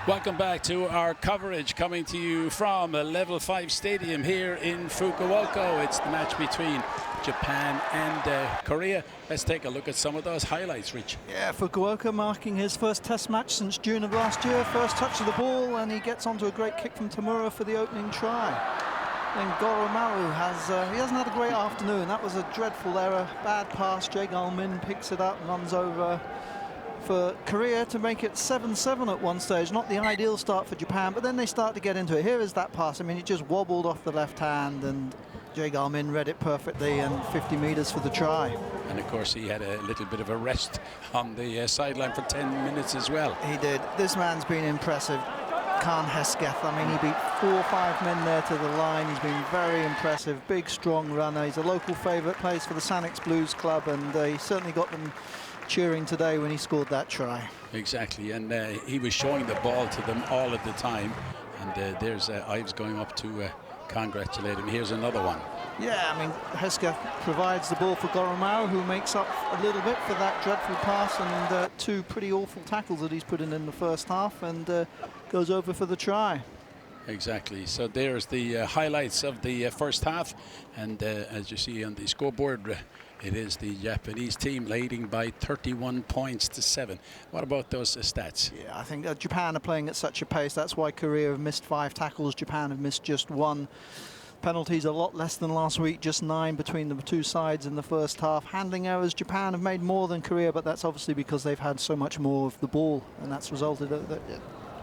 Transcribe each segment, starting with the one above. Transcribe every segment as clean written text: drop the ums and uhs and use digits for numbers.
Welcome back to our coverage, coming to you from a Level 5 stadium here in Fukuoka. It's the match between Japan and Korea. Let's take a look at some of those highlights, Rich. Yeah, Fukuoka marking his first test match since June of last year. First touch of the ball, and he gets onto a great kick from Tamura for the opening try. Then Goromaru he hasn't had a great afternoon. That was a dreadful error. Bad pass. Jae-gal-min picks it up and runs over for Korea to make it 7-7 at one stage. Not the ideal start for Japan, but then they start to get into it. Here is that pass. I mean, it just wobbled off the left hand, and Jae-gal-min read it perfectly, and 50 meters for the try. And of course, he had a little bit of a rest on the sideline for 10 minutes as well. He did. This man's been impressive. Khan Hesketh, I mean, he beat 4 or 5 men there to the line. He's been very impressive. Big, strong runner. He's a local favourite, plays for the Sanix Blues Club, and he certainly got them cheering today when he scored that try. Exactly, and he was showing the ball to them all of the time. And there's Ives going up to congratulate him. Here's another one. Yeah, I mean, Hesketh provides the ball for Goromaru, who makes up a little bit for that dreadful pass and 2 pretty awful tackles that he's put in the first half, and goes over for the try. Exactly. So there's the highlights of the first half, and as you see on the scoreboard, it is the Japanese team leading by 31 points to 7. What about those stats? Yeah, I think Japan are playing at such a pace. That's why Korea have missed 5 tackles. Japan have missed just 1. Penalties a lot less than last week, just 9 between the 2 sides in the first half. Handling errors, Japan have made more than Korea, but that's obviously because they've had so much more of the ball, and that's resulted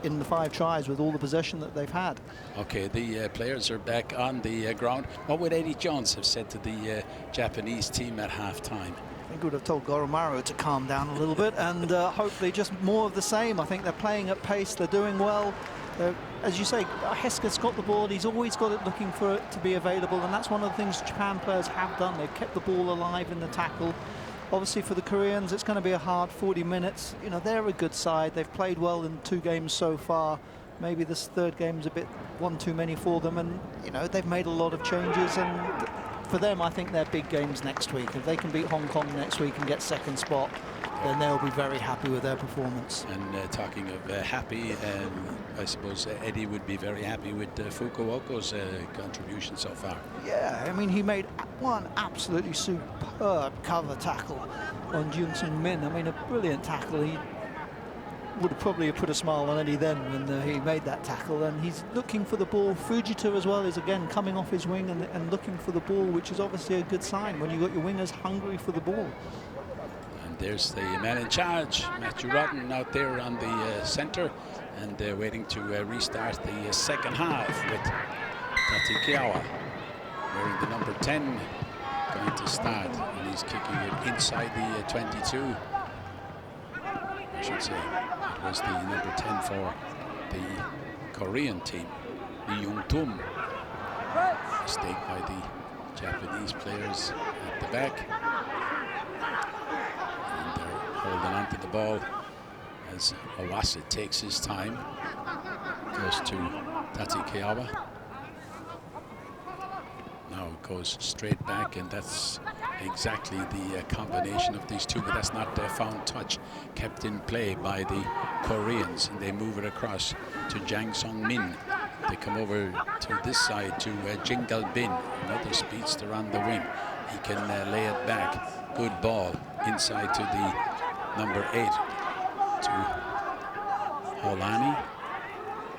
in the 5 tries with all the possession that they've had. Okay, the players are back on the ground. What would Eddie Jones have said to the Japanese team at half-time? I think he would have told Goromaru to calm down a little bit, and hopefully just more of the same. I think they're playing at pace, they're doing well. As you say, Hesketh's got the ball. He's always got it, looking for it to be available, and that's one of the things Japan players have done. They've kept the ball alive in the tackle. Obviously, for the Koreans, it's going to be a hard 40 minutes. You know, they're a good side. They've played well in 2 games so far. Maybe this 3rd game's a bit one too many for them, and you know, they've made a lot of changes, and for them, I think they're big games next week. If they can beat Hong Kong next week and get 2nd spot, then they'll be very happy with their performance. And talking of happy, I suppose Eddie would be very happy with Fukuoka's contribution so far. Yeah, I mean, he made one absolutely superb cover tackle on Jung Sung Min. I mean, a brilliant tackle. He would have probably put a smile on Eddie then when he made that tackle, and he's looking for the ball. Fujita as well is again coming off his wing and looking for the ball, which is obviously a good sign when you've got your wingers hungry for the ball. There's the man in charge, Matthew Rodden, out there on the centre, and they're waiting to restart the second half with Tati wearing the number 10, going to start, and he's kicking it inside the 22. I should say it was the number 10 for the Korean team, Lee Young-tum. Mistake by the Japanese players at the back. Holding on to the ball as Awase takes his time. Goes to Tatsukiyawa. Now it goes straight back, and that's exactly the combination of these two, but that's not their found touch. Kept in play by the Koreans, and they move it across to Jang Sung-min. They come over to this side to Jae-gal-min, another speedster on the wing. He can lay it back. Good ball inside to the number 8 to Holani,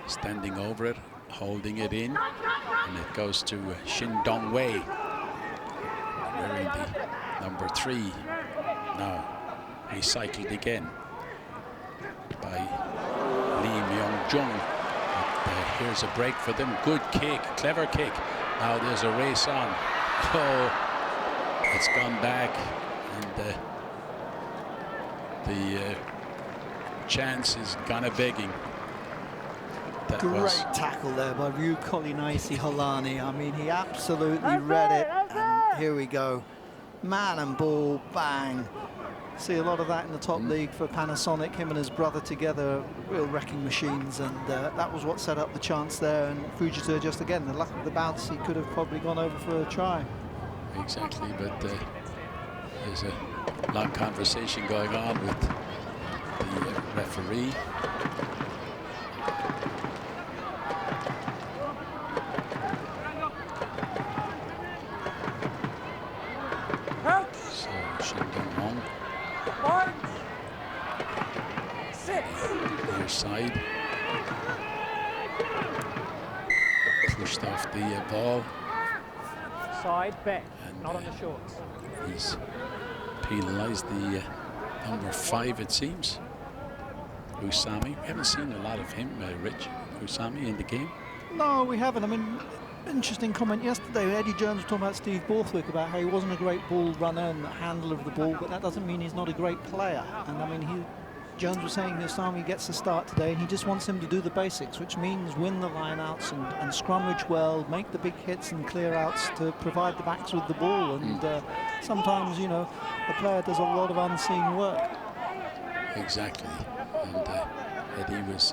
standing over it, holding it in, and it goes to Shin Dong-wei, wearing the number 3. Now recycled again by Lee Myung-jung. Here's a break for them. Good kick, clever kick. Now there's a race on. Oh, it's gone back, and the chance is kind of begging. That Great tackle there by Ryu Kolinaisi Holani. I mean, he absolutely read it, and here we go. Man and ball, bang. See a lot of that in the top league for Panasonic. Him and his brother together, real wrecking machines, and that was what set up the chance there. And Fujita, just again, the luck of the bounce, he could have probably gone over for a try. Exactly, but there's a long conversation going on with the referee. side. Pushed off the ball. Side bet, and, not on the shorts. He's penalised the number 5, it seems. Usami. We haven't seen a lot of him, Rich. Usami in the game. No, we haven't. I mean, interesting comment yesterday. Eddie Jones was talking about Steve Borthwick about how he wasn't a great ball runner and handler of the ball, but that doesn't mean he's not a great player. And I mean, Jones was saying that Usami gets the start today, and he just wants him to do the basics, which means win the lineouts and scrummage well, make the big hits and clear outs to provide the backs with the ball. And sometimes, you know, the player does a lot of unseen work. Exactly. And Eddie was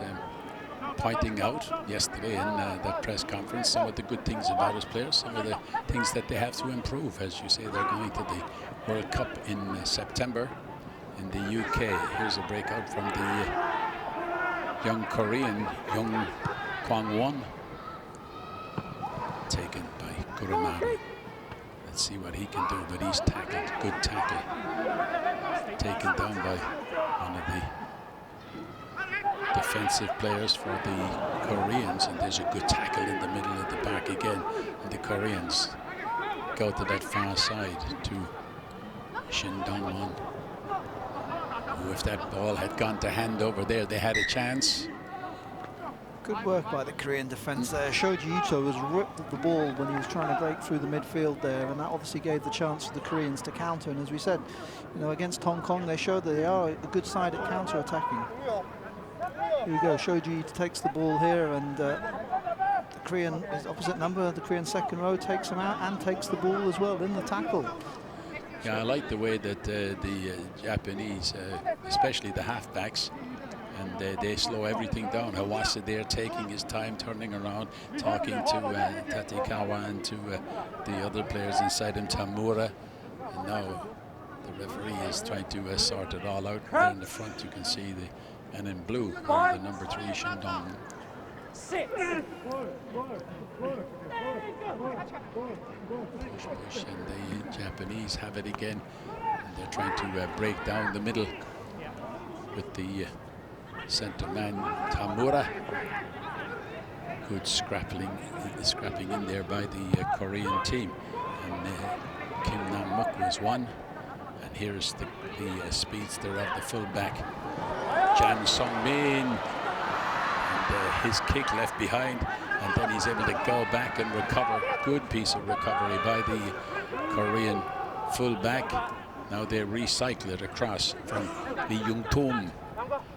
pointing out yesterday in that press conference some of the good things about his players, some of the things that they have to improve. As you say, they're going to the World Cup in September in the UK. Here's a breakout from the young Korean, Young Kwang-won, taken by Kurumaru. Let's see what he can do, but he's tackled. Good tackle. Taken down by one of the defensive players for the Koreans, and there's a good tackle in the middle of the back again. And the Koreans go to that far side to Shin Dong-won, who, if that ball had gone to hand over there, they had a chance. Good work by the Korean defence there. Shoji Ito was ripped at the ball when he was trying to break through the midfield there, and that obviously gave the chance for the Koreans to counter. And as we said, you know, against Hong Kong, they showed that they are a good side at counter-attacking. Here we go, Shoji takes the ball here, and the Korean, his opposite number, the Korean second row, takes him out and takes the ball as well in the tackle. Yeah, I like the way that the Japanese, especially the halfbacks, and they slow everything down. Hawase there taking his time, turning around, talking to Tatekawa and to the other players inside him, Tamura. And now the referee is trying to sort it all out. There in the front you can see and in blue, the number 3, Shandong. Push, and the Japanese have it again. And they're trying to break down the middle with the centre man Tamura. Good scrapping in there by the Korean team. And Kim Nam-muk was one. And here's the speedster of the fullback, Jang Sung-min. And his kick left behind, and then he's able to go back and recover. Good piece of recovery by the Korean fullback. Now they recycle it across from Lee Jung-tum.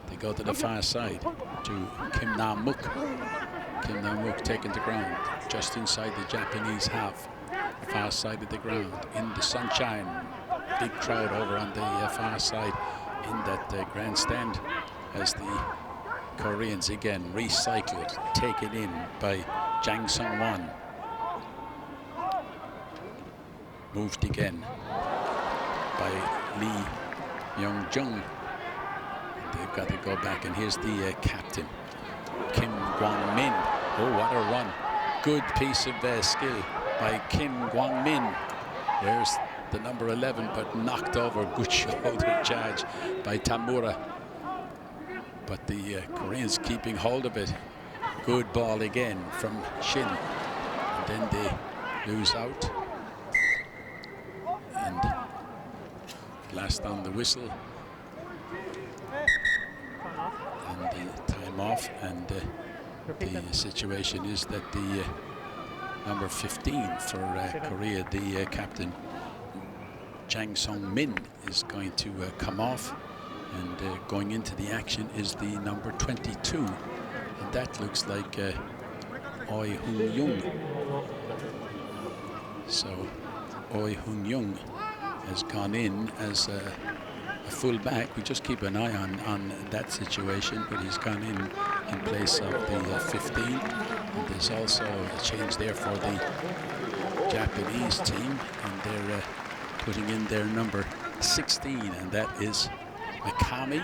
They go to the far side to Kim Nam-muk. Kim Nam-muk taking the ground just inside the Japanese half, far side of the ground, in the sunshine. Big crowd over on the far side in that grandstand as the Koreans again recycle it, taken in by Jang Sung-won. Moved again by Lee Myung-jung. They've got to go back, and here's the captain, Kim Kwang-min. Oh, what a run. Good piece of skill by Kim Kwang-min. There's the number 11, but knocked over. Good shoulder charge by Tamura. But the Koreans keeping hold of it. Good ball again from Shin. And then they lose out. And blast on the whistle. And the time off. And the situation is that the number 15 for Korea, the captain, Jang Sung-min, is going to come off. And going into the action is the number 22, and that looks like Oi Hoon-young. So Oi Hoon-young has gone in as a full-back. We just keep an eye on that situation, but he's gone in place of the 15. And there's also a change there for the Japanese team, and they're putting in their number 16, and that is Mikami.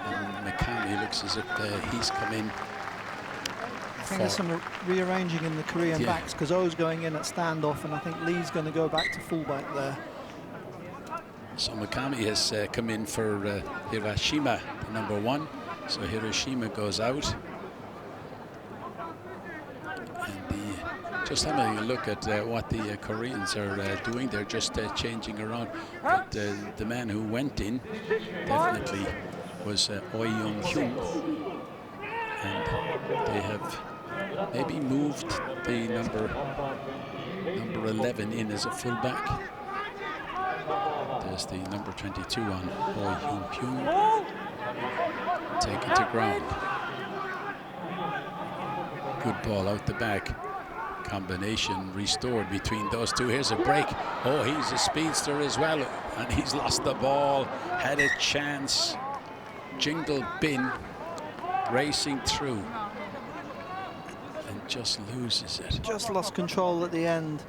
And Mikami looks as if he's come in. I think there's some rearranging in the Korean backs, because O's going in at standoff, and I think Lee's going to go back to fullback there. So Mikami has come in for Hiroshima, the number 1, So Hiroshima goes out. Just having a look at what the Koreans are doing. They're just changing around. But the man who went in definitely was Oi Young-hyun. And they have maybe moved the number 11 in as a fullback. There's the number 22 on Oi Young-hyun. Taken to ground. Good ball out the back. Combination restored between those two. Here's a break. Oh, he's a speedster as well, and he's lost the ball. Had a chance. Jingle Bin racing through and just loses it. Just lost control at the end.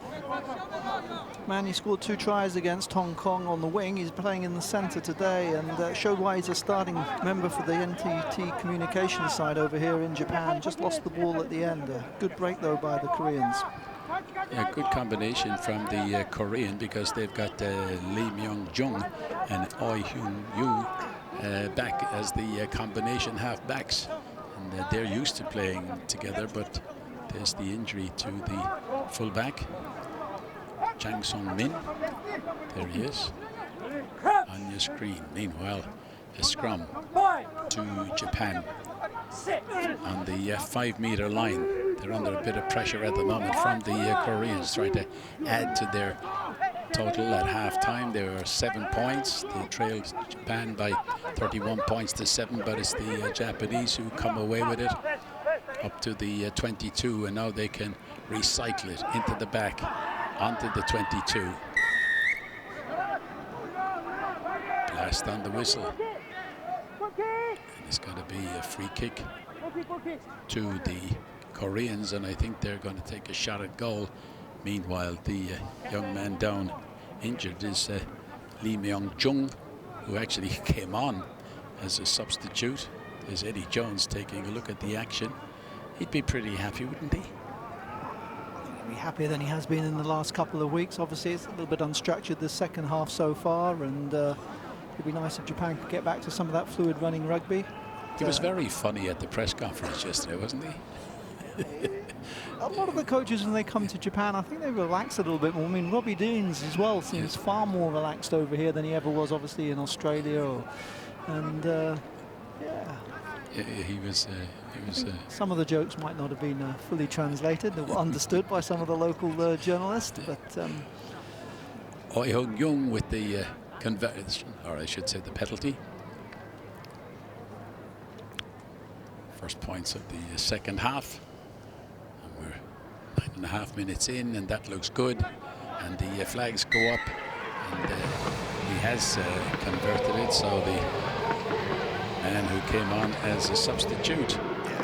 Man, he scored 2 tries against Hong Kong on the wing. He's playing in the centre today, and showed why he's a starting member for the NTT communications side over here in Japan. Just lost the ball at the end. A good break though by the Koreans. Yeah, good combination from the Korean, because they've got Lee Myung-jung and Oi Hyun-yu back as the combination half-backs. And they're used to playing together, but there's the injury to the full-back. Jang Song-min, there he is, on your screen. Meanwhile, a scrum to Japan on the 5-meter line. They're under a bit of pressure at the moment from the Koreans, trying to add to their total at half-time. There are 7 points. They trailed Japan by 31 points to 7, but it's the Japanese who come away with it up to the 22, and now they can recycle it into the back. Onto the 22. Blast on the whistle. And it's going to be a free kick to the Koreans, and I think they're going to take a shot at goal. Meanwhile, the young man down injured is Lee Myung-jung, who actually came on as a substitute. There's Eddie Jones taking a look at the action. He'd be pretty happy, wouldn't he? Be happier than he has been in the last couple of weeks. Obviously, it's a little bit unstructured the second half so far, and it'd be nice if Japan could get back to some of that fluid running rugby. He was very funny at the press conference yesterday, wasn't he? A lot of the coaches, when they come to Japan, I think they relax a little bit more. I mean, Robbie Deans as well seems far more relaxed over here than he ever was, obviously, in Australia. He was. Some of the jokes might not have been fully translated or understood by some of the local journalists, but Oi Hyun-jung with the conversion, or I should say the penalty. First points of the second half. And we're 9.5 minutes in, and that looks good. And the flags go up, and he has converted it. So the man who came on as a substitute.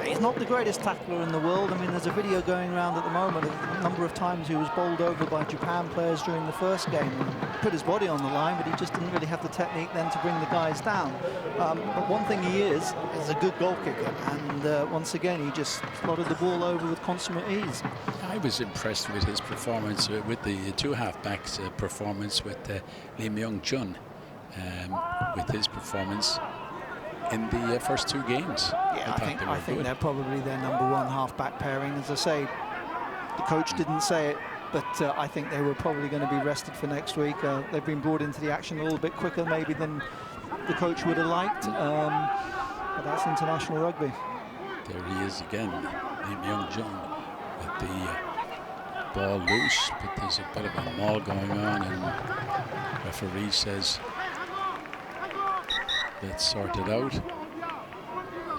He's not the greatest tackler in the world. I mean, there's a video going around at the moment of a number of times he was bowled over by Japan players during the first game and put his body on the line, but he just didn't really have the technique then to bring the guys down. But one thing he is a good goal kicker, and once again, he just slotted the ball over with consummate ease. I was impressed with his performance, with the 2 half-backs performance with Lee Myung-jung, with his performance in the first 2 games. Yeah, I think they're probably their #1 half-back pairing. As I say, the coach didn't say it, but I think they were probably going to be rested for next week. They've been brought into the action a little bit quicker maybe than the coach would have liked, but that's international rugby. There he is again, Lee Myung-jung, with the ball loose, but there's a bit of a maul going on, and referee says, let's sort it out. He's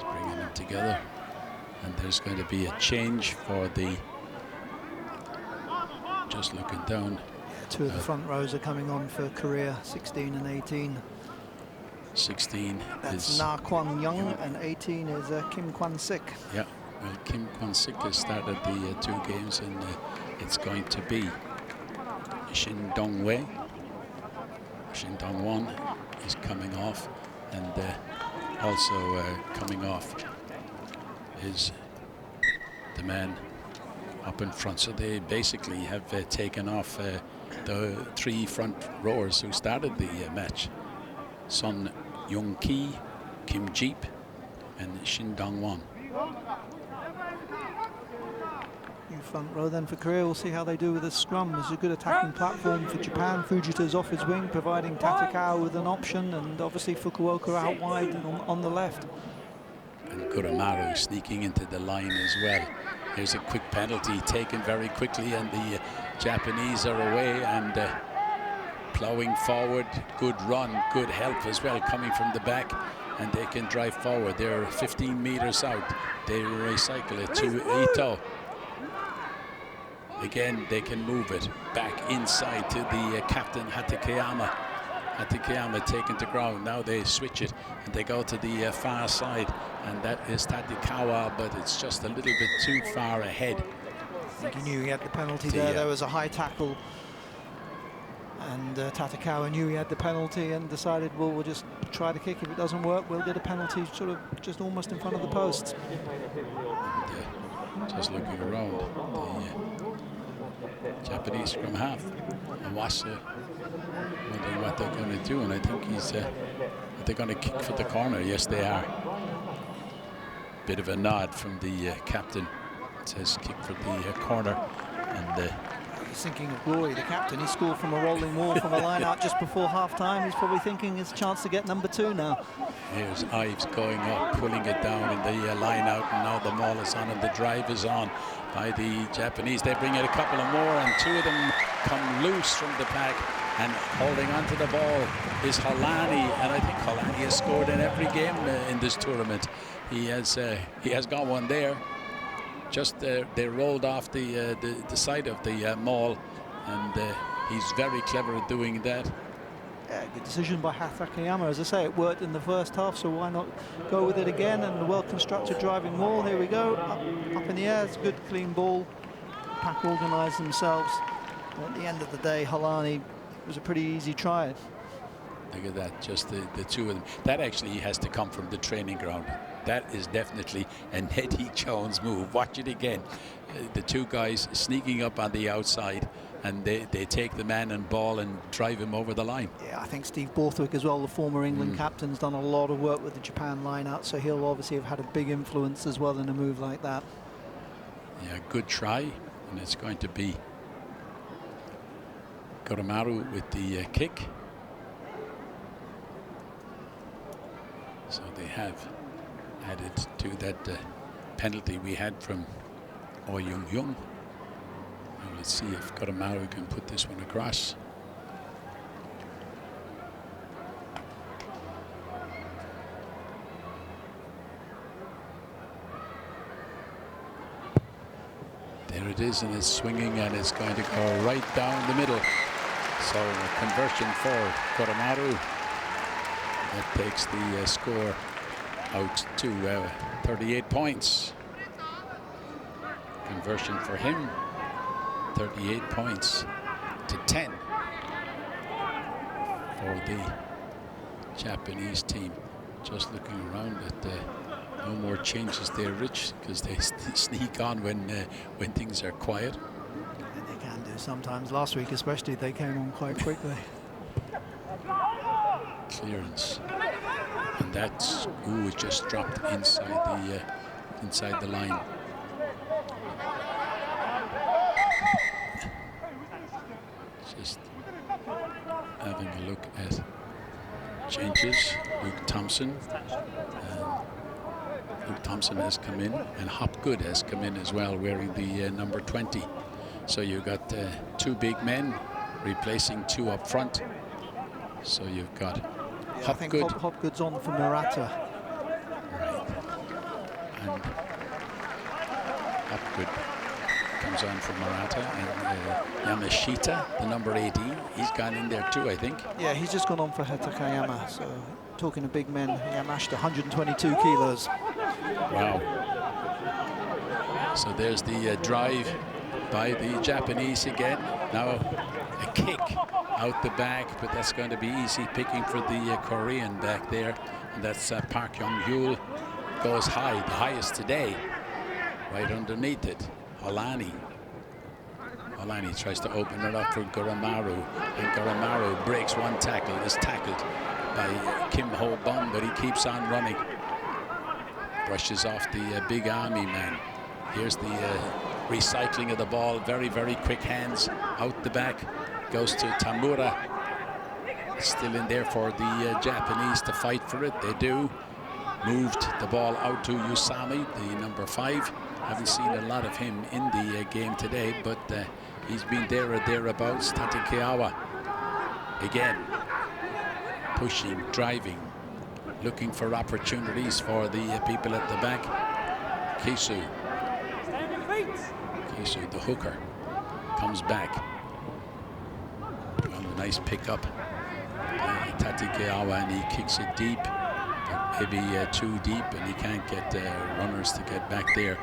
bringing them together, and there's going to be a change for the, just looking down. Yeah, 2 of the front rows are coming on for Korea, 16 and 18. 16 That's is Na Kwang-young, and 18 is Kim Kwan-sik. Yeah, well, Kim Kwan-sik has started the 2 games, and it's going to be Shin Dong-wei. Shin Dong-won is coming off, and also coming off is the man up in front. So they basically have taken off the 3 front rowers who started the match. Son Young-ki, Kim Jeep, and Shin Dong-won. New front row then for Korea. We'll see how they do with the scrum. There's a good attacking platform for Japan. Fujita's off his wing, providing Tatakawa with an option, and obviously Fukuoka out wide and on the left. And Kuramaru sneaking into the line as well. Here's a quick penalty taken very quickly, and the Japanese are away and ploughing forward. Good run, good help as well coming from the back, and they can drive forward. They're 15 meters out. They recycle it to Ito. Again, they can move it back inside to the captain Hatakeyama. Hatakeyama taken to ground. Now they switch it and they go to the far side, and that is Tatakawa, but it's just a little bit too far ahead. I think he knew he had the penalty there. There was a high tackle, and Tatakawa knew he had the penalty and decided, well, we'll just try the kick. If it doesn't work, we'll get a penalty sort of just almost in front of the post. And, just looking around, the Japanese scrum half, Awase, wondering what they're going to do, and I think he's they're going to kick for the corner. Yes, they are. Bit of a nod from the captain. It says kick for the corner, and he's thinking of Glory, the captain. He scored from a rolling wall from a line out just before half-time. He's probably thinking it's a chance to get number 2 now. Here's Ives going up, pulling it down in the line out, and now the maul is on and the drive is on by the Japanese. They bring it a couple of more, and 2 of them come loose from the pack, and holding onto the ball is Holani, and I think Holani has scored in every game in this tournament. He has got one there. Just they rolled off the side of the maul, and he's very clever at doing that. Yeah, good decision by Hatakeyama. As I say, it worked in the first half, so why not go with it again? And a well-constructed driving maul. Here we go, up in the air. It's a good, clean ball. Pack organised themselves. But at the end of the day, Holani was a pretty easy try. Look at that, just the 2 of them. That actually has to come from the training ground. That is definitely a Eddie Jones move. Watch it again. The 2 guys sneaking up on the outside, and they take the man and ball and drive him over the line. Yeah, I think Steve Borthwick as well, the former England captain, has done a lot of work with the Japan line-out, so he'll obviously have had a big influence as well in a move like that. Yeah, good try, and it's going to be Kuramaru with the kick. So they have added to that penalty we had from Oh Young. Let's see if Kuramaru can put this one across. There it is, and it's swinging, and it's going to go right down the middle. So a conversion for Kuramaru. That takes the score out to 38 points. Conversion for him, 38 points to 10 for the Japanese team. Just looking around at no more changes there, Rich, because they sneak on when things are quiet. And they can do sometimes. Last week especially, they came on quite quickly. Clearance, and that's it just dropped inside the line. Just having a look at changes. Luke Thompson has come in, and Hopgood has come in as well, wearing the number 20. So you've got 2 big men replacing 2 up front. So you've got I think Hopgood's on for Murata. Right. And Hopgood comes on for Murata, and Yamashita, the number 18, he's gone in there too, I think. Yeah, he's just gone on for Hatakeyama. So talking of big men, Yamashita, 122 kilos. Wow. So there's the drive by the Japanese again. Now a kick out the back, but that's going to be easy picking for the Korean back there, and that's Park Young-hyul. Goes high, the highest today, right underneath it. Holani tries to open it up for Kuramaru, and Kuramaru breaks one tackle, is tackled by Kim Ho-bum, but he keeps on running. Brushes off the big army man. Here's the recycling of the ball. Very, very quick hands out the back. Goes to Tamura. Still in there for the Japanese to fight for it. They do. Moved the ball out to Usami, the number 5. Haven't seen a lot of him in the game today, but he's been there or thereabouts. Tatikeawa again, pushing, driving, looking for opportunities for the people at the back. Kisu, the hooker, comes back. A nice pickup by Tatikeawa, and he kicks it deep. Maybe too deep, and he can't get runners to get back there.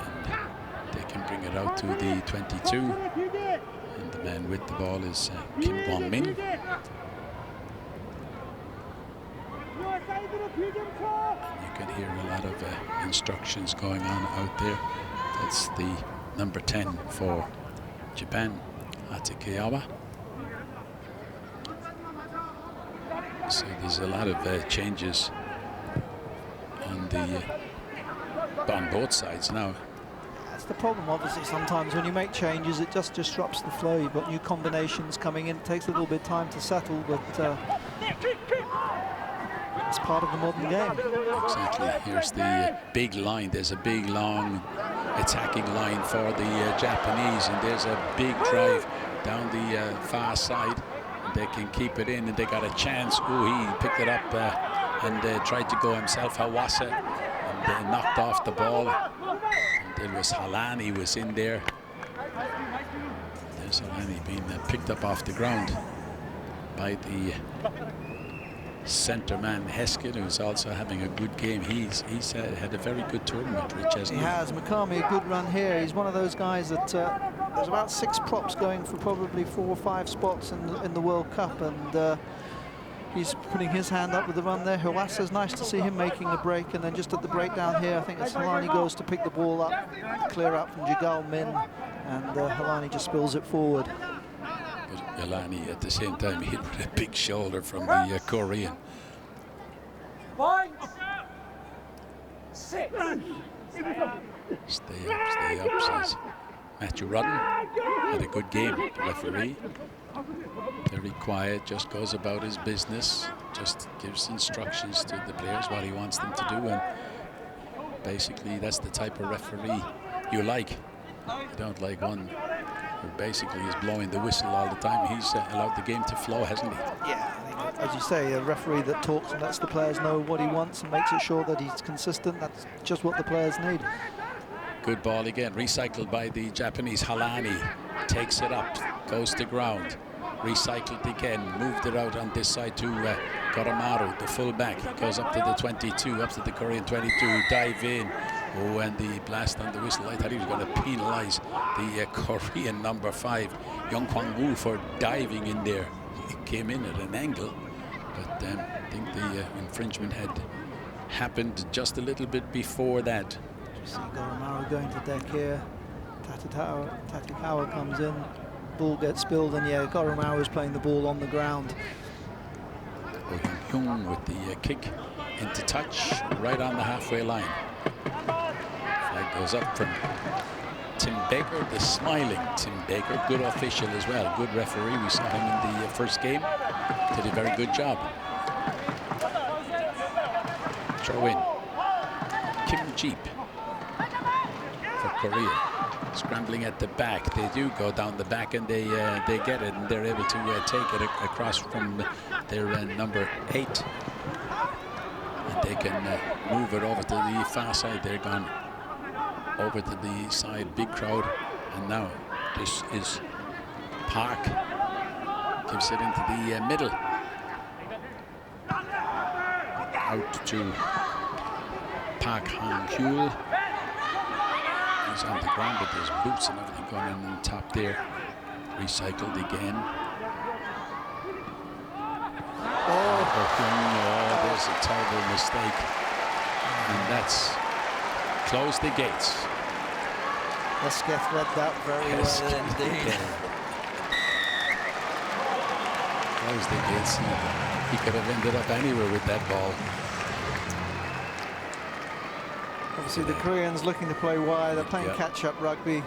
And they can bring it out to the 22. And the man with the ball is Kim Kwon-min. And you can hear a lot of instructions going on out there. That's the number 10 for Japan, Tatikeawa. So there's a lot of changes on both sides now. That's the problem, obviously. Sometimes when you make changes, it just disrupts the flow. You've got new combinations coming in. It takes a little bit of time to settle, but it's part of the modern game. Exactly. Here's the big line. There's a big, long attacking line for the Japanese, and there's a big drive down the far side. They can keep it in, and they got a chance. Oh, he picked it up and tried to go himself, Hawasa, and knocked off the ball. And it was Halani was in there. There's Halani being picked up off the ground by the centre man Heskin, who's also having a good game. He's had a very good tournament, Rich, hasn't he? He has. Mikami, a good run here. He's one of those guys that there's about 6 props going for probably 4 or 5 spots in the World Cup, and he's putting his hand up with the run there. Hawasa's nice to see him making a break, and then just at the breakdown here, I think as Halani goes to pick the ball up, clear out from Jigal Min, and Halani just spills it forward. But Halani at the same time hit with a big shoulder from the Korean. 5, 6. Stay up, says Matthew Rudden. Had a good game, the referee. Very quiet, just goes about his business, just gives instructions to the players what he wants them to do, and basically that's the type of referee you like. You don't like one who basically is blowing the whistle all the time. He's allowed the game to flow, hasn't he? Yeah, I think, as you say, a referee that talks and lets the players know what he wants and makes it sure that he's consistent. That's just what the players need. Good ball again, recycled by the Japanese. Halani takes it up, goes to ground, recycled again, moved it out on this side to Koromaru, the fullback. Goes up to the 22, up to the Korean 22, dive in. Oh, and the blast on the whistle. I thought he was going to penalize the Korean number 5, Young Kwang-woo, for diving in there. He came in at an angle, but I think the infringement had happened just a little bit before that. See Koromaru going to deck here. Tatikawa comes in, ball gets spilled, and yeah, Koromaru is playing the ball on the ground. Oh Hyung with the kick into touch, right on the halfway line. Flag goes up from Tim Baker, the smiling Tim Baker, good official as well, good referee. We saw him in the first game, did a very good job. Throw in, Kim Jeep for Korea, scrambling at the back. They do go down the back, and they get it, and they're able to take it across from their number 8. And they can move it over to the far side. They're gone over to the side, big crowd, and now this is Park, gives it into the middle, out to Park Hang-hyul. He's on the ground with his boots and everything going on top there. Recycled again. Oh, there's a terrible mistake. And that's closed the gates. Hesketh read that very well indeed. Closed the gates. He could have ended up anywhere with that ball. Obviously, the Koreans looking to play wide. They're playing catch-up rugby.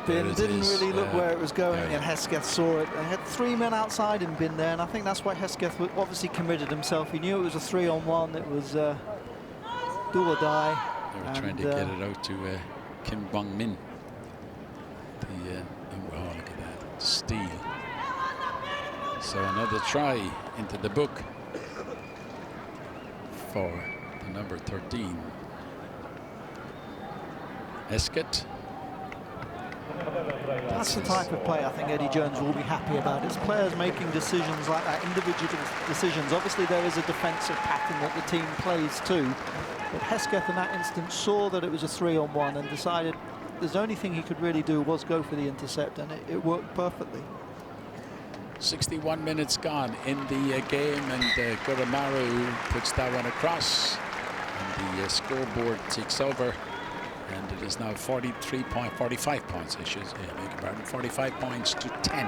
Bin didn't really look where it was going, and Hesketh saw it. They had 3 men outside him, Bin there, and I think that's why Hesketh obviously committed himself. He knew it was a 3-on-1. It was do or die. They were trying to get it out to Kim Bong-min. Oh, look at that steal. So another try into the book for the number 13. Hesketh. That's the type of play I think Eddie Jones will be happy about. It's players making decisions like that, individual decisions. Obviously, there is a defensive pattern that the team plays too. But Hesketh in that instance saw that it was a 3-on-1 and decided the only thing he could really do was go for the intercept, and it worked perfectly. 61 minutes gone in the game, and Goromaru puts that one across. And the scoreboard takes over. And it is now 45 points, I should say, beg your pardon, 45 points to 10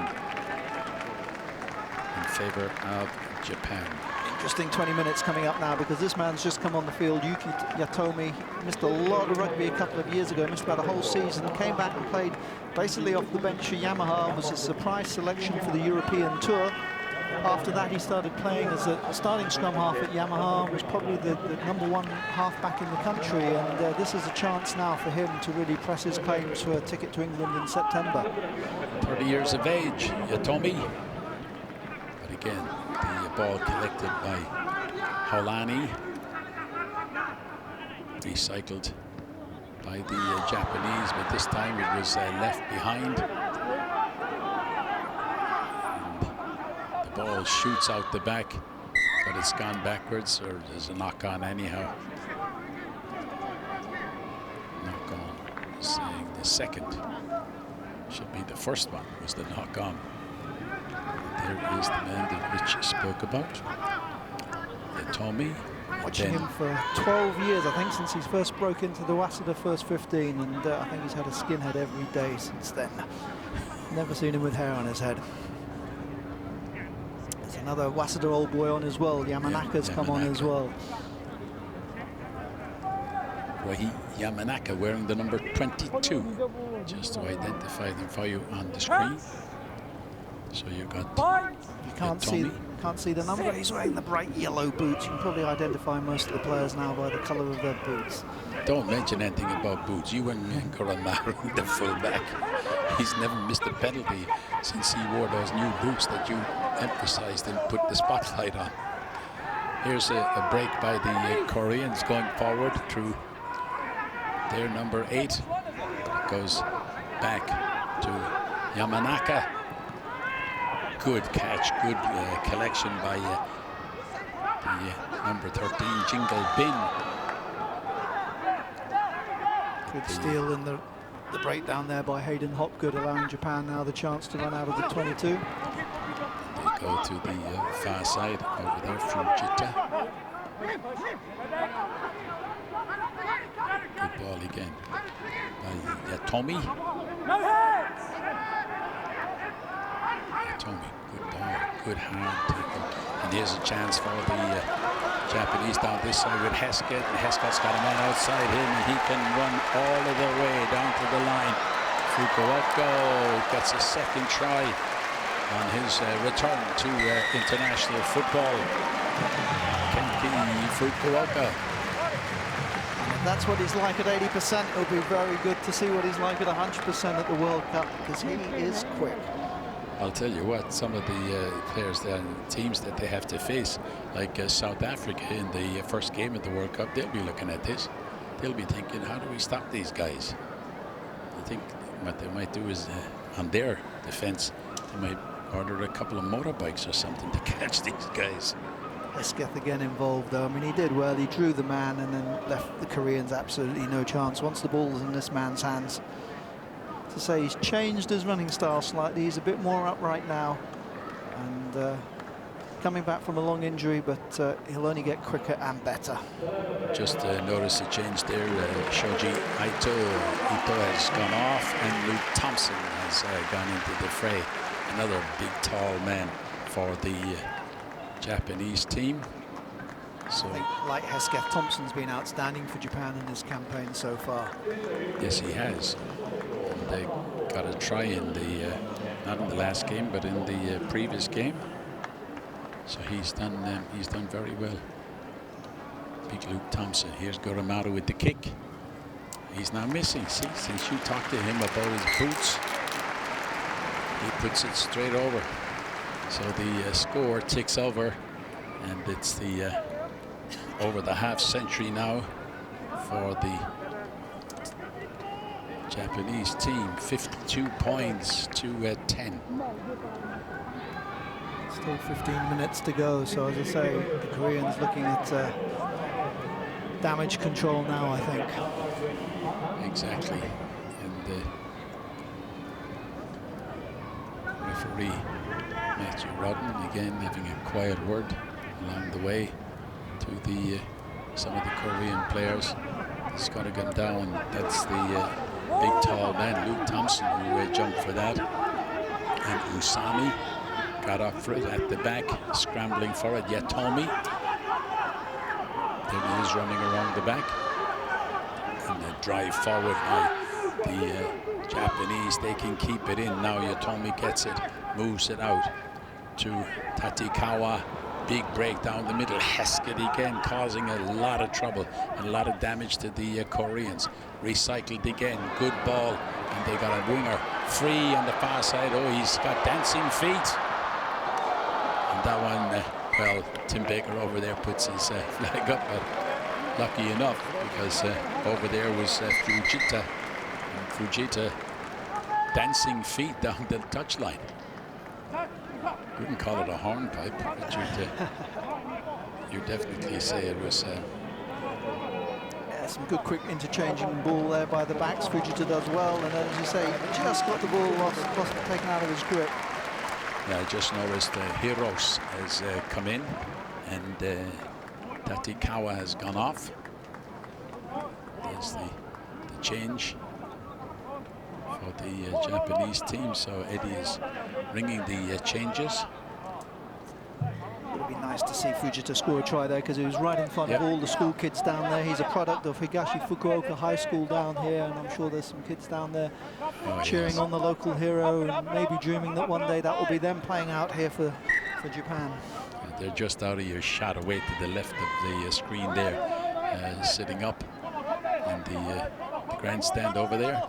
in favor of Japan. Interesting 20 minutes coming up now, because this man's just come on the field. Yuki Yatomi missed a lot of rugby a couple of years ago, missed about a whole season, came back and played basically off the bench for Yamaha, was a surprise selection for the European Tour. After that, he started playing as a starting scrum half at Yamaha, was probably the #1 half-back in the country, and this is a chance now for him to really press his claims for a ticket to England in September. 30 years of age, Yatomi. But again, the ball collected by Haulani. Recycled by the Japanese, but this time it was left behind. Ball shoots out the back, but it's gone backwards, or there's a knock on anyhow. Knock on, saying the second. Should be the first one, was the knock on. And there is the man that Rich spoke about, Yatomi. Watching him for 12 years, I think, since he's first broke into the Waseda first 15, and I think he's had a skinhead every day since then. Never seen him with hair on his head. Another Waseda old boy on as well. Yamanaka's come on as well. Yamanaka wearing the number 22, just to identify them for you on the screen. So you got. You can't see the number. He's wearing the bright yellow boots. You can probably identify most of the players now by the colour of their boots. Don't mention anything about boots. You and Goromaru, the fullback. He's never missed a penalty since he wore those new boots that you emphasized and put the spotlight on. Here's a break by the Koreans going forward through their number 8. Goes back to Yamanaka. Good catch, good collection by the number 13, Jingle Bin. Good steal in the breakdown there by Hayden Hopgood, allowing Japan now the chance to run out of the 22. They go to the far side over there, Fujita. Good ball again by Yatomi. Yatomi, good ball, good hard tackle. And here's a chance for the Japanese down this side with Hesketh. And Hesketh's got a man outside him, and he can run all of the way down to the line. Fukuoka gets a second try on his return to international football. Kenki Fukuoka. That's what he's like at 80%. It'll be very good to see what he's like at 100% at the World Cup, because he is quick. I'll tell you what, some of the players and teams that they have to face, like South Africa in the first game of the World Cup, they'll be looking at this. They'll be thinking, how do we stop these guys? I think what they might do is, on their defense, they might order a couple of motorbikes or something to catch these guys. Hesketh again involved, though. I mean, he did well. He drew the man and then left the Koreans absolutely no chance. Once the ball's in this man's hands, to say he's changed his running style slightly. He's a bit more upright now, and coming back from a long injury, but he'll only get quicker and better. Just notice a change there. Shoji Ito has gone off, and Luke Thompson has gone into the fray. Another big, tall man for the Japanese team. So I think, like Hesketh, Thompson's been outstanding for Japan in this campaign so far. yes, he has. And they got a try in the not in the last game, but in the previous game. So he's done very well. Big Luke Thompson. Here's Goromaru with the kick. He's now missing. See, since you talked to him about his boots, he puts it straight over. So the score ticks over, and it's the over the half century now for the Japanese team. 52 points to 10. Still 15 minutes to go. So as I say, the Koreans looking at damage control now, I think. Exactly. And the referee Matthew Rodden again having a quiet word along the way to the some of the Korean players. He's got to come down. That's the big tall man Luke Thompson who jumped for that, and Usami got up for it at the back, scrambling for it. Yatomi, there he is running around the back, and the drive forward by the Japanese. They can keep it in now. Yatomi gets it, moves it out to Tatikawa. Big break down the middle. Hesketh again causing a lot of trouble and a lot of damage to the Koreans. Recycled again. Good ball. And they got a winger free on the far side. Oh, he's got dancing feet. And that one, well, Tim Baker over there puts his flag up, but lucky enough because over there was Fujita. And Fujita dancing feet down the touchline. Wouldn't call it a hornpipe, but you'd definitely say it was. Yeah, some good quick interchanging ball there by the backs. Fujita does well, and then, as you say, just got the ball taken out of his grip. Yeah, I just noticed Hiros has come in, and Tatikawa has gone off. There's the change for the Japanese team. So Eddie is ringing the changes. It would be nice to see Fujita score a try there because he was right in front of all the school kids down there. He's a product of Higashi Fukuoka High School down here, and I'm sure there's some kids down there cheering on the local hero and maybe dreaming that one day that will be them playing out here for Japan. They're just out of your shot away to the left of the screen there, sitting up in the grandstand over there.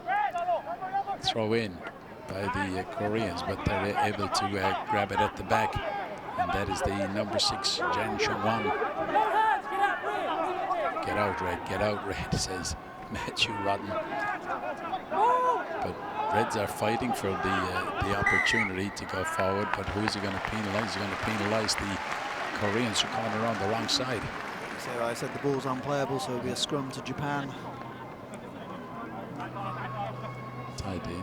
Throw in by the Koreans, but they're able to grab it at the back, and that is the number 6 Jan Chungwan. Get out, Red, says Matthew Rodden. But Reds are fighting for the opportunity to go forward, but who's he going to penalize? He's going to penalize the Koreans who come around the wrong side. So I said the ball's unplayable, so it'll be a scrum to Japan. Tied in.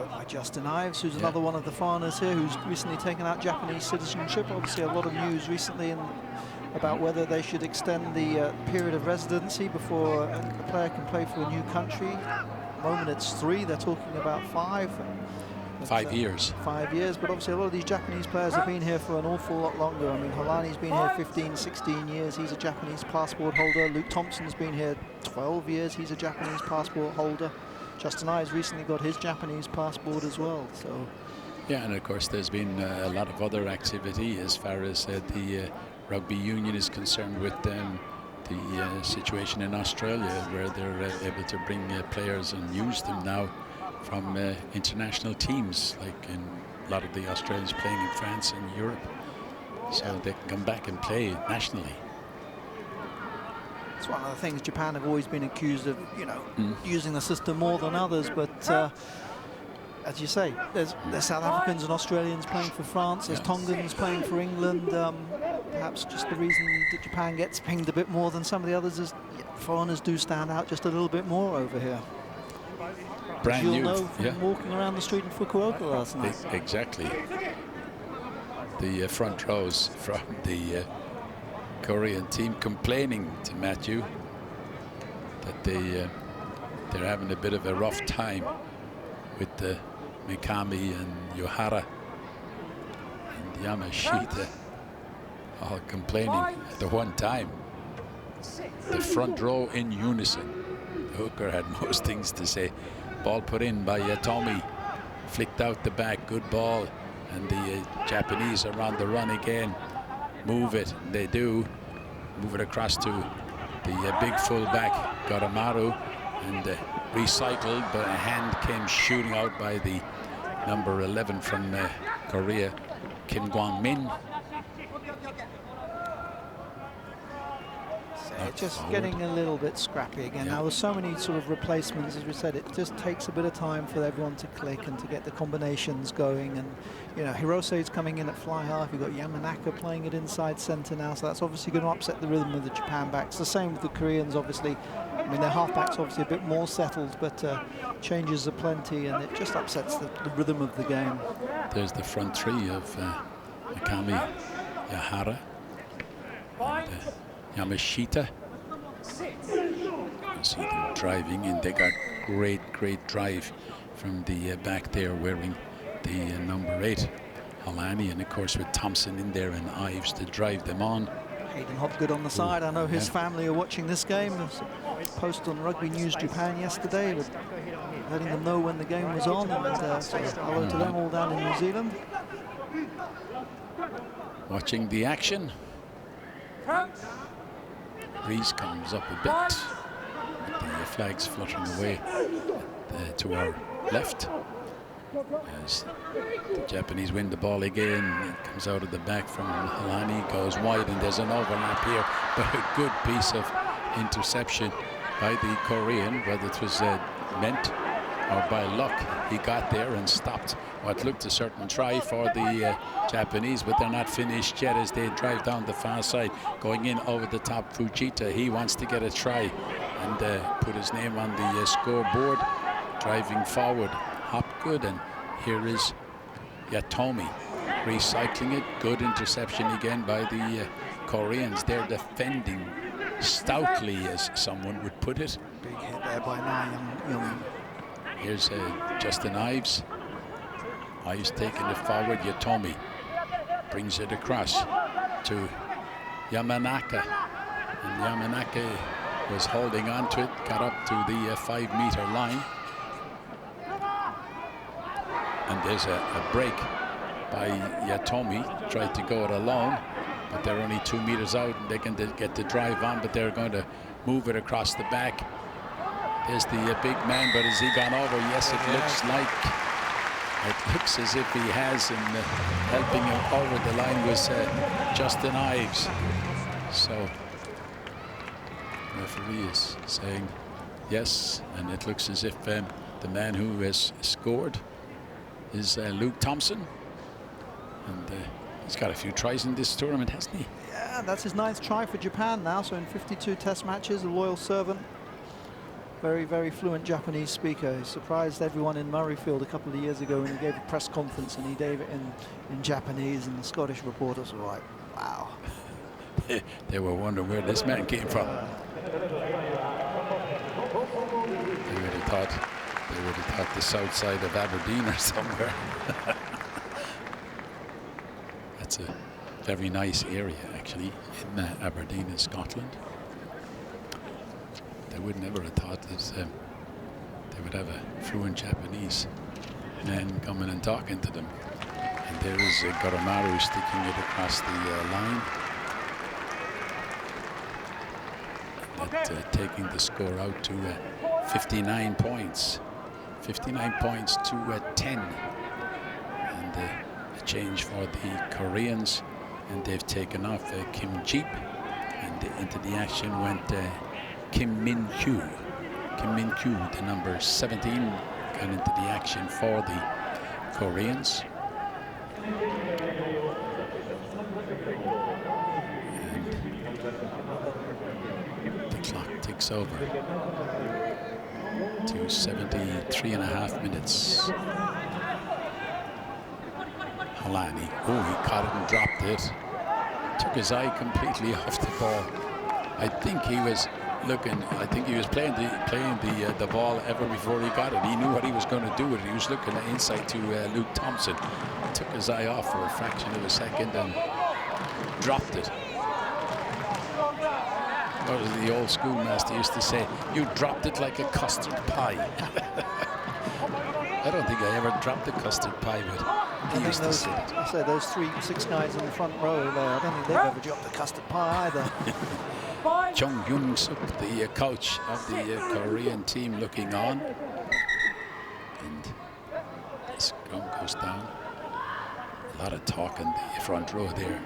By Justin Ives, who's another one of the foreigners here who's recently taken out Japanese citizenship. Obviously a lot of news recently about whether they should extend the period of residency before a player can play for a new country. At the moment it's 3, they're talking about 5. 5 years. 5 years, but obviously a lot of these Japanese players have been here for an awful lot longer. I mean, Holani's been here 15, 16 years. He's a Japanese passport holder. Luke Thompson's been here 12 years. He's a Japanese passport holder. Justin Ives recently got his Japanese passport as well. So, yeah, and of course there's been a lot of other activity as far as the rugby union is concerned with the situation in Australia, where they're able to bring players and use them now from international teams, like in a lot of the Australians playing in France and Europe, so they can come back and play nationally. It's one of the things Japan have always been accused of, using the system more than others. But as you say, there's South Africans and Australians playing for France. There's Tongans playing for England. Perhaps just the reason that Japan gets pinged a bit more than some of the others is foreigners do stand out just a little bit more over here. Brand You'll new, know from walking around the street in Fukuoka last night. Exactly. The front rows from the Korean team complaining to Matthew that they're having a bit of a rough time with the Mikami and Yohara and Yamashita. all complaining at the one time. The front row in unison. The hooker had most things to say. Ball put in by Tommy. Flicked out the back. Good ball. And the Japanese are on the run again. Move it. They do. Move it across to the big fullback, Goramaru. And recycled, but a hand came shooting out by the number 11 from Korea, Kim Kwang-min. Just getting a little bit scrappy again. Now, there's so many sort of replacements, as we said, it just takes a bit of time for everyone to click and to get the combinations going. And, you know, Hirose's coming in at fly half. You've got Yamanaka playing it inside center now, so that's obviously going to upset the rhythm of the Japan backs. The same with the Koreans, obviously. I mean, their halfback's obviously a bit more settled, but changes are plenty, and it just upsets the rhythm of the game. There's the front three of Akami, Yahara, and Yamashita. You see them driving, and they got great drive from the back there, wearing the number 8, Halani, and of course with Thompson in there and Ives to drive them on. Hayden Hopgood on the side. I know his family are watching this game. There's a post on Rugby News Japan yesterday, with letting them know when the game was on, and so hello to them all down in New Zealand. Watching the action. Breeze comes up a bit. The flags fluttering away to our left. As the Japanese win the ball again, it comes out of the back from Halani, goes wide, and there's an overlap here, but a good piece of interception by the Korean, whether it was meant or by luck. He got there and stopped what looked a certain try for the Japanese, but they're not finished yet as they drive down the far side, going in over the top. Fujita, he wants to get a try and put his name on the scoreboard, driving forward. Hopgood, and here is Yatomi recycling it. Good interception again by the Koreans. They're defending stoutly, as someone would put it. Big hit there by Young. Here's Justin Ives. Ives taking it forward. Yatomi brings it across to Yamanaka, and Yamanaka was holding on to it, got up to the 5-meter line. And there's a break by Yatomi. Tried to go it alone, but they're only 2 meters out, and they can get the drive on, but they're going to move it across the back. There's the big man, but has he gone over? Yes, it looks as if he has, and helping him over the line was Justin Ives. So the referee is saying yes, and it looks as if the man who has scored is Luke Thompson, and he's got a few tries in this tournament, hasn't he? Yeah, that's his 9th try for Japan now, so in 52 test matches, a loyal servant. Very fluent Japanese speaker. He surprised everyone in Murrayfield a couple of years ago when he gave a press conference, and he gave it in Japanese, and the Scottish reporters were like, wow. They were wondering where this man came from. They would have thought the south side of Aberdeen or somewhere. That's a very nice area, actually, in Aberdeen in Scotland. They would never have thought that they would have a fluent Japanese man coming and talking to them. And there is Goramaru sticking it across the line. That taking the score out to 59 points. 59 points to 10. And a change for the Koreans, and they've taken off Kim Jeep, and into the action went Kim Min-kyu. Kim Min-kyu, the number 17, got into the action for the Koreans. And the clock ticks over to 73.5 minutes. Halani, oh, he caught it and dropped it. Took his eye completely off the ball. I think he was looking, I think he was playing the ball ever before he got it. He knew what he was going to do with it. He was looking inside to Luke Thompson. Took his eye off for a fraction of a second and dropped it. What was the old schoolmaster used to say? You dropped it like a custard pie. I don't think I ever dropped a custard pie, but he used to say it. I say those 6 guys in the front row there, I don't think they've ever dropped a custard pie either. Chung Young-suk, the coach of the Korean team, looking on. And the scrum goes down. A lot of talk in the front row there.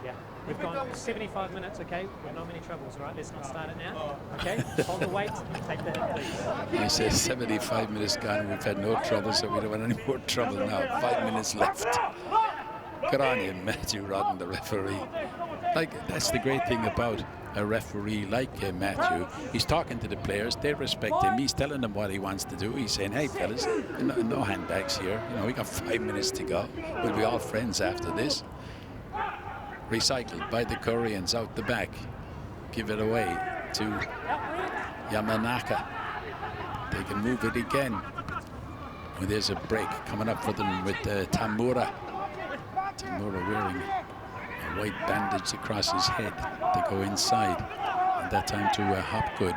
Yeah, we've gone 75 minutes, okay? We've not many troubles, all right? Let's not start it now, okay? Hold the weight, take the hit, please. He says 75 minutes gone, we've had no trouble, so we don't want any more trouble now. 5 minutes left. Good on you, Matthew Rodden, the referee. Like, that's the great thing about a referee like Matthew. He's talking to the players, they respect him, he's telling them what he wants to do. He's saying, hey fellas, no handbags here, you know, we got 5 minutes to go, we'll be all friends after this. Recycled by the Koreans out the back, give it away to Yamanaka. They can move it again. Well, there's a break coming up for them with Tamura. Tamura wearing a white bandage across his head to go inside, and that time to Hopgood.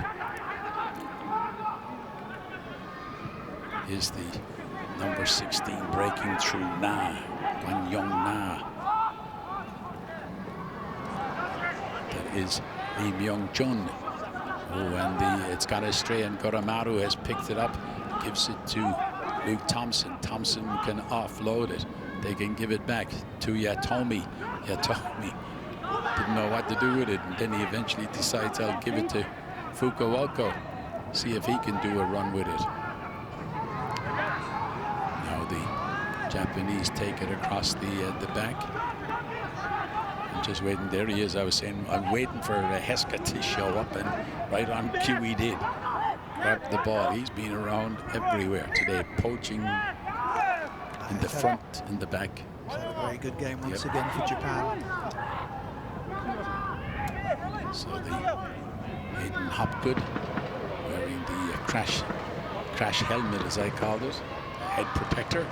Is the number 16 breaking through Na, Wan Young Na. That is Lee Myung-jun. Oh, and it's gone astray, and Goramaru has picked it up, gives it to Luke Thompson. Thompson can offload it. They can give it back to Yatomi. Yatomi didn't know what to do with it, and then he eventually decides, I'll give it to Fukuoka, see if he can do a run with it. Now the Japanese take it across the back. I'm just waiting. There he is. I was saying I'm waiting for Heska to show up, and right on cue he did. Grabbed the ball. He's been around everywhere today, poaching in the front, in the back. He's had a very good game once again for Japan. So the Hayden Hopgood wearing the crash helmet, as I called it, head protector. And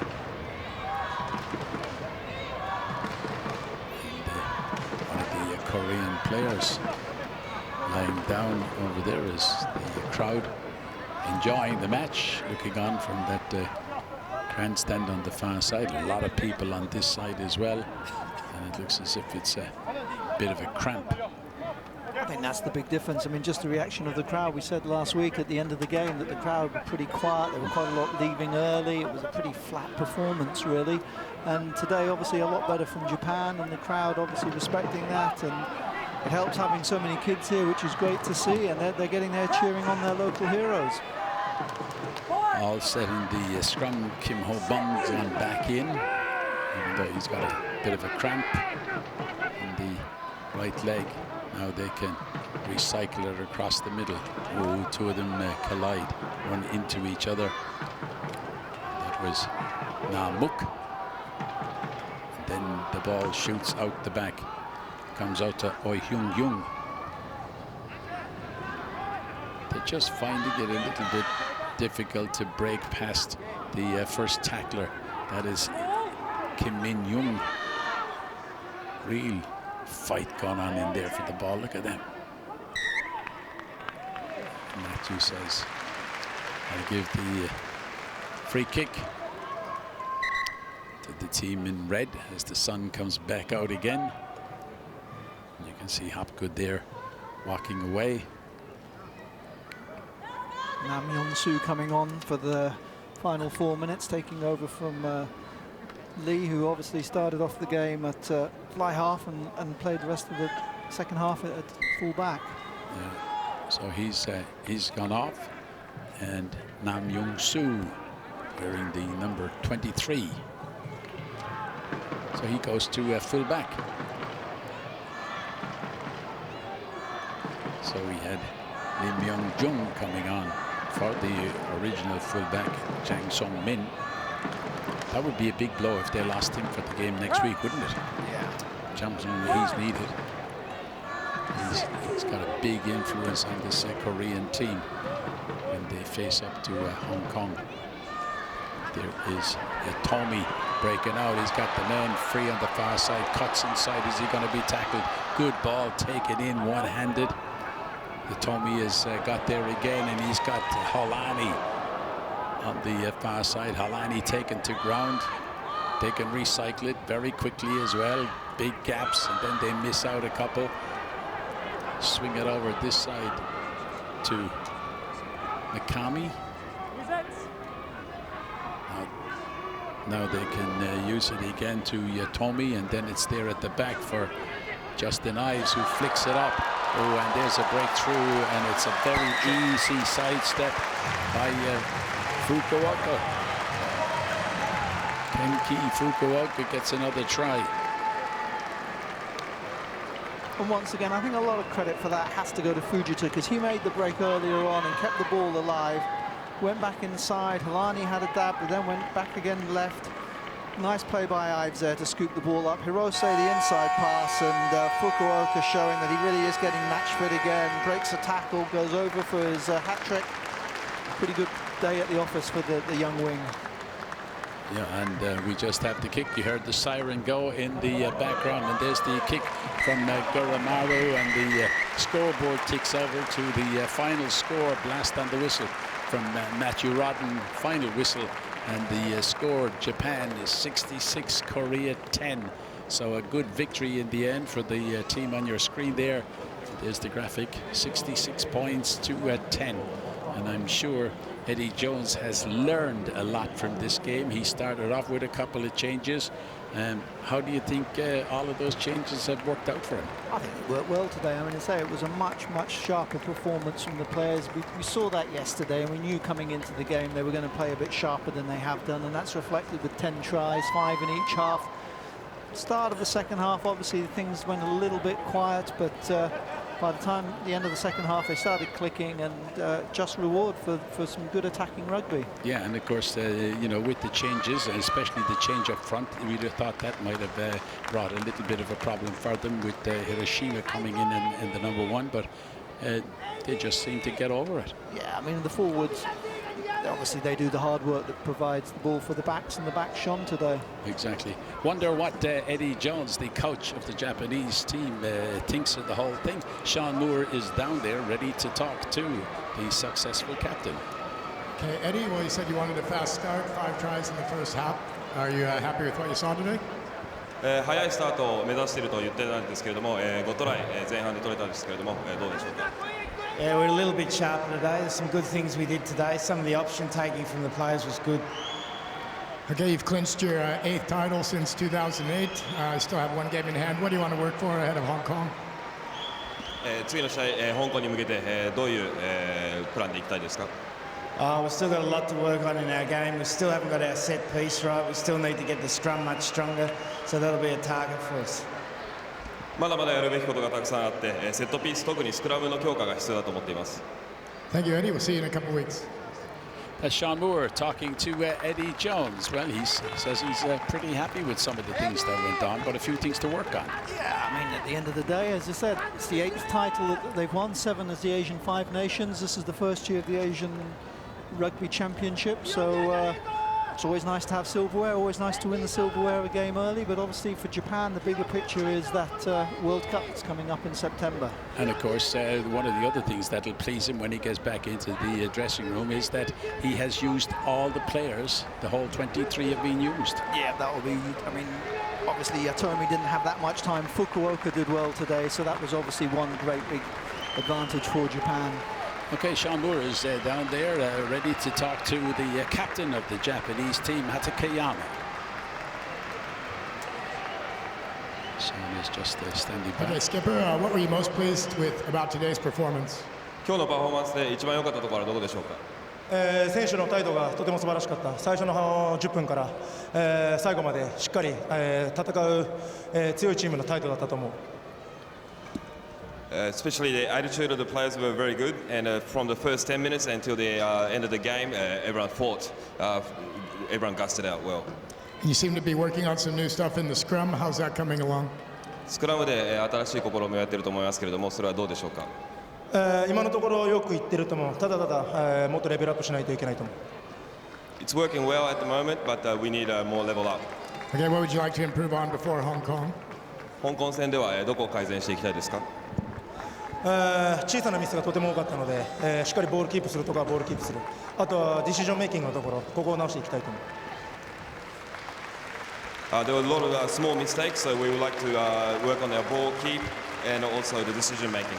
one of the Korean players lying down over there is the crowd enjoying the match, looking on from that grandstand on the far side. A lot of people on this side as well, and it looks as if it's a bit of a cramp. I think that's the big difference. I mean, just the reaction of the crowd. We said last week at the end of the game that the crowd were pretty quiet. There were quite a lot leaving early. It was a pretty flat performance, really. And today, obviously, a lot better from Japan, and the crowd obviously respecting that. And it helps having so many kids here, which is great to see. And they're getting there cheering on their local heroes. All set in the scrum. Kim Ho-bung's on back in, even though he's got a bit of a cramp in the right leg. Now they can recycle it across the middle. Oh, two of them collide, run into each other. That was Namuk. And then the ball shoots out the back, comes out to Oi Hyung Jung. They're just finding it a little bit difficult to break past the first tackler. That is Kim Min Young. Real fight going on in there for the ball. Look at them. Matthew says, I'll give the free kick to the team in red as the sun comes back out again. And you can see Hopgood there walking away. Nam Young-soo coming on for the final 4 minutes, taking over from Lee, who obviously started off the game at fly half and played the rest of the second half at full back. Yeah. So he's gone off, and Nam Young-soo wearing the number 23. So he goes to full back. So we had Lim Myung-jung coming on for the original fullback, Jang Song-min. That would be a big blow if they lost him for the game next week, wouldn't it? Yeah. Johnson, he's needed. He's got a big influence on this Korean team when they face up to Hong Kong. There is Tommy breaking out. He's got the man free on the far side, cuts inside. Is he going to be tackled? Good ball taken in one-handed. The Tommy has got there again, and he's got Holani on the far side. Holani taken to ground. They can recycle it very quickly as well. Big gaps, and then they miss out a couple. Swing it over this side to Mikami. Now they can use it again to Yatomi, and then it's there at the back for Justin Ives, who flicks it up. Oh, and there's a breakthrough, and it's a very easy sidestep by Fukuoka. Kenki Fukuoka gets another try. And once again, I think a lot of credit for that has to go to Fujita, because he made the break earlier on and kept the ball alive. Went back inside. Halani had a dab, but then went back again left. Nice play by Ives there to scoop the ball up. Hirose the inside pass, and Fukuoka showing that he really is getting match fit again. Breaks a tackle, goes over for his hat trick. Pretty good day at the office for the young wing. Yeah, and we just have the kick. You heard the siren go in the background, and there's the kick from Goromaru, and the scoreboard ticks over to the final score. Blast on the whistle from Matthew Rodden, final whistle, and the score, Japan is 66, Korea 10. So a good victory in the end for the team on your screen there. There's the graphic, 66 points to 10. And I'm sure Eddie Jones has learned a lot from this game. He started off with a couple of changes. How do you think all of those changes have worked out for him? I think it worked well today. I mean, to say it was a much sharper performance from the players. We saw that yesterday, and we knew coming into the game they were going to play a bit sharper than they have done, and that's reflected with 10 tries, 5 in each half. Start of the second half, obviously things went a little bit quiet, but by the time the end of the second half they started clicking, and just reward for some good attacking rugby. Yeah, and of course, you know, with the changes, and especially the change up front, we would have thought that might have brought a little bit of a problem for them with Hiroshima coming in the number 1, but they just seem to get over it. Yeah, I mean, the forwards, obviously they do the hard work that provides the ball for the backs, and the backs shone today. Exactly. Wonder what Eddie Jones, the coach of the Japanese team, thinks of the whole thing. Sean Moore is down there ready to talk to the successful captain. Okay, Eddie, well, you said you wanted a fast start, 5 tries in the first half. Are you happy with what you saw today? 早いスタートを目指していると言ってたんですけれども、5トライ前半で取れたんですけれども、どうでしょうか。Yeah, we're a little bit sharper today. There's some good things we did today. Some of the option taking from the players was good. Okay, you've clinched your 8th title since 2008. You still have 1 game in hand. What do you want to work for ahead of Hong Kong? 次の試合、香港に向けて、どういう、プランでいきたいですか。We've still got a lot to work on in our game. We still haven't got our set piece right. We still need to get the scrum much stronger. So that'll be a target for us. まだまだやるべきことがたくさんあって、セットピース、特にスクラムの強化が必要だと思っています。Thank you, Eddie. We'll see you in a couple of weeks. That's Sean Moore talking to Eddie Jones. Well, he says he's pretty happy with some of the things that went on, but a few things to work on. Yeah, I mean, at the end of the day, as I said, it's the 8th title that they've won, 7 as the Asian 5 Nations. This is the first year of the Asian Rugby Championship, so it's always nice to have silverware, always nice to win the silverware a game early, but obviously for Japan the bigger picture is that World Cup that's coming up in September. And of course, one of the other things that'll please him when he gets back into the dressing room is that he has used all the players. The whole 23 have been used. Yeah, that will be, I mean, obviously Yatomi didn't have that much time. Fukuoka did well today, so that was obviously one great big advantage for Japan. Okay, Sean Moore is down there, ready to talk to the captain of the Japanese team, Hatakeyama. Sean is just standing by. Okay, Skipper, what were you most pleased with about today's performance? 今日のパフォーマンスで一番良かったところはどこでしょうか。選手の態度がとても素晴らしかった。最初の10分から、最後までしっかり、戦う、強いチームの態度だったと思う。Especially the attitude of the players were very good, and from the first 10 minutes until the end of the game, everyone fought. Everyone gusted out well. You seem to be working on some new stuff in the scrum. How's that coming along? スクラムで新しい試みをやっていると思いますけれども、それはどうでしょうか。今のところよくいってると思う。ただもっとレベルアップしないといけないと思う。It's working well at the moment, but we need more level up. Okay, what would you like to improve on before Hong Kong? 香港戦ではどこを改善していきたいですか？小さなミスがとても多かったので、しっかりボールキープするとかボールキープする、あとはディシジョンメイキングのところ、ここを直していきたいと思います。There were a lot of small mistakes, so we would like to work on our ball keep and also the decision making.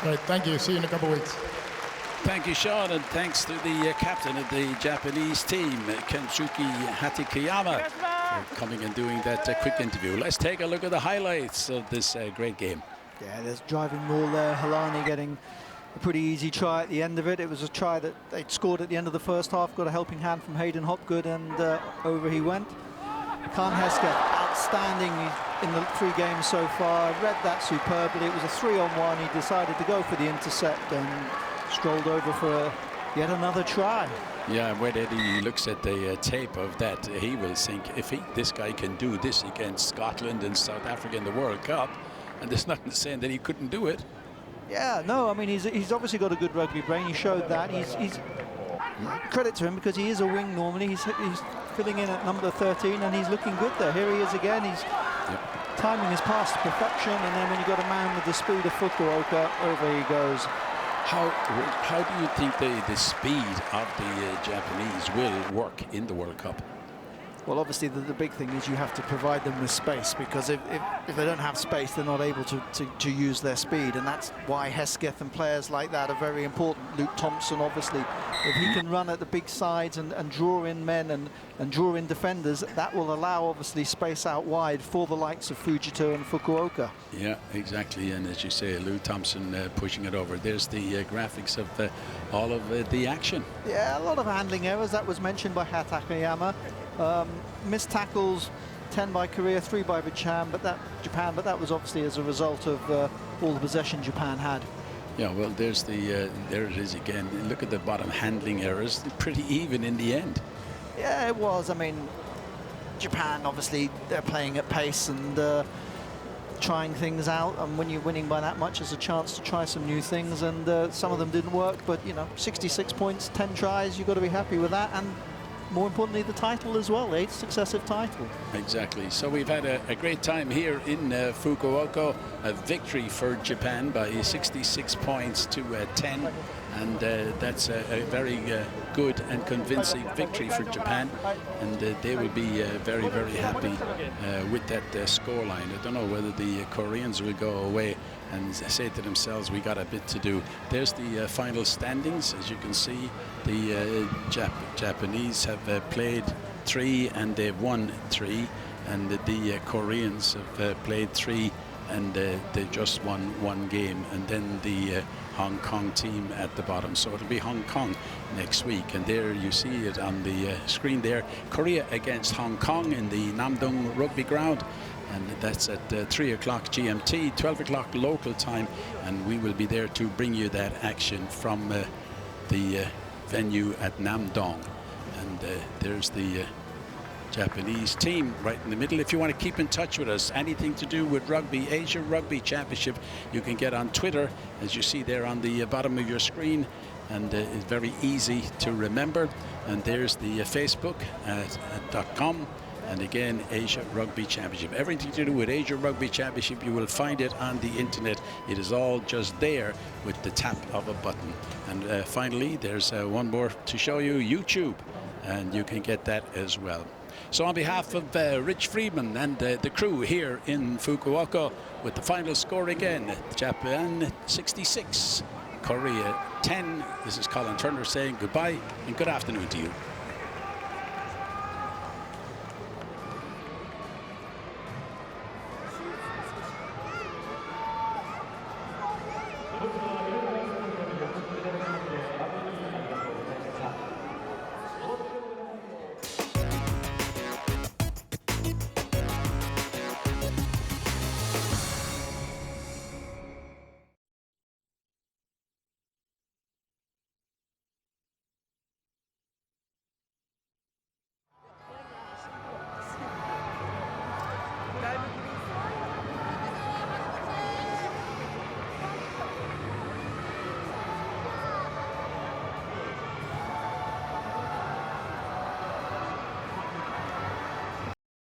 Right, thank you. See you in a couple of weeks. Thank you, Sean, and thanks to the captain of the Japanese team, Kensuke Hatakeyama, for coming and doing that quick interview. Let's take a look at the highlights of this great game. Yeah, there's driving ball there. Halani getting a pretty easy try at the end of it. It was a try that they'd scored at the end of the first half, got a helping hand from Hayden Hopgood, and over he went. Khan Hesketh, outstanding in the 3 games so far. Read that superbly. It was a 3-on-1. He decided to go for the intercept and strolled over for yet another try. Yeah, when Eddie looks at the tape of that, he will think, if this guy can do this against Scotland and South Africa in the World Cup, and there's nothing saying that he couldn't do it. Yeah, no, I mean, he's obviously got a good rugby brain. He showed that. He's credit to him, because he is a wing normally. He's filling in at number 13, and he's looking good there. Here he is again. He's timing his pass to perfection, and then when you've got a man with the speed of Fukuoka, over he goes. How do you think the speed of the Japanese will work in the World Cup? Well, obviously the big thing is you have to provide them with space, because if they don't have space, they're not able to use their speed, and that's why Hesketh and players like that are very important. Luke Thompson, obviously, if he can run at the big sides and draw in men and draw in defenders, that will allow obviously space out wide for the likes of Fujita and Fukuoka. Yeah, exactly, and as you say, Luke Thompson pushing it over. There's the graphics of all of the action. Yeah, a lot of handling errors. That was mentioned by Hatakeyama. Missed tackles, 10 by Korea, 3 by Japan, but that was obviously as a result of all the possession Japan had. Yeah, well, there's there it is again. Look at the bottom, handling errors, pretty even in the end. Yeah, it was. I mean, Japan, obviously, they're playing at pace and trying things out, and when you're winning by that much, there's a chance to try some new things, and some of them didn't work, but, you know, 66 points, 10 tries, you've got to be happy with that, and more importantly, the title as well, 8th successive title. Exactly. So we've had a great time here in Fukuoka. A victory for Japan by 66 points to 10. And that's a very good and convincing victory for Japan. And they will be very, very happy with that scoreline. I don't know whether the Koreans will go away and say to themselves, we got a bit to do. There's the final standings. As you can see, the Japanese have played 3 and they've won 3, and the Koreans have played 3 and they just won 1 game, and then the Hong Kong team at the bottom. So it'll be Hong Kong next week, and there you see it on the screen there, Korea against Hong Kong in the Namdong Rugby Ground, and that's at 3 o'clock GMT, 12 o'clock local time, and we will be there to bring you that action from the venue at Namdong. And there's the Japanese team right in the middle. If you want to keep in touch with us, anything to do with rugby, Asia Rugby Championship, you can get on Twitter, as you see there on the bottom of your screen, and it's very easy to remember. And there's the Facebook .com, and again, Asia Rugby Championship. Everything to do with Asia Rugby Championship, you will find it on the internet. It is all just there with the tap of a button. And finally, there's one more to show you, YouTube, and you can get that as well. So on behalf of Rich Friedman and the crew here in Fukuoka, with the final score again, Japan 66, Korea 10. This is Colin Turner saying goodbye and good afternoon to you.